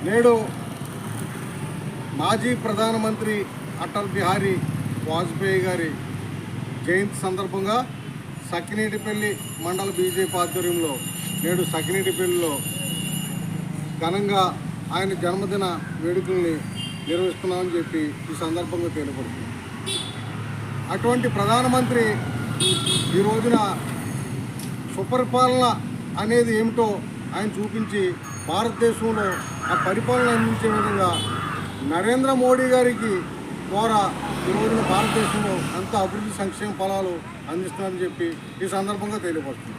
నేడు మాజీ ప్రధానమంత్రి అటల్ బిహారీ వాజ్పేయి గారి జయంతి సందర్భంగా సకినేటిపల్లి మండల బీజేపీ ఆధ్వర్యంలో నేడు సకినేటిపల్లిలో ఘనంగా ఆయన జన్మదిన వేడుకల్ని నిర్వహిస్తున్నామని చెప్పి ఈ సందర్భంగా తెలియపడుతుంది. అటువంటి ప్రధానమంత్రి ఈ రోజున సుపరిపాలన అనేది ఏమిటో ఆయన చూపించి భారతదేశంలో ఆ పరిపాలన అందించే విధంగా నరేంద్ర మోడీ గారికి ద్వారా ఈ రోజున భారతదేశంలో అంత అభివృద్ధి సంక్షేమ ఫలాలు అందిస్తున్నారని చెప్పి ఈ సందర్భంగా తెలియపడుతుంది.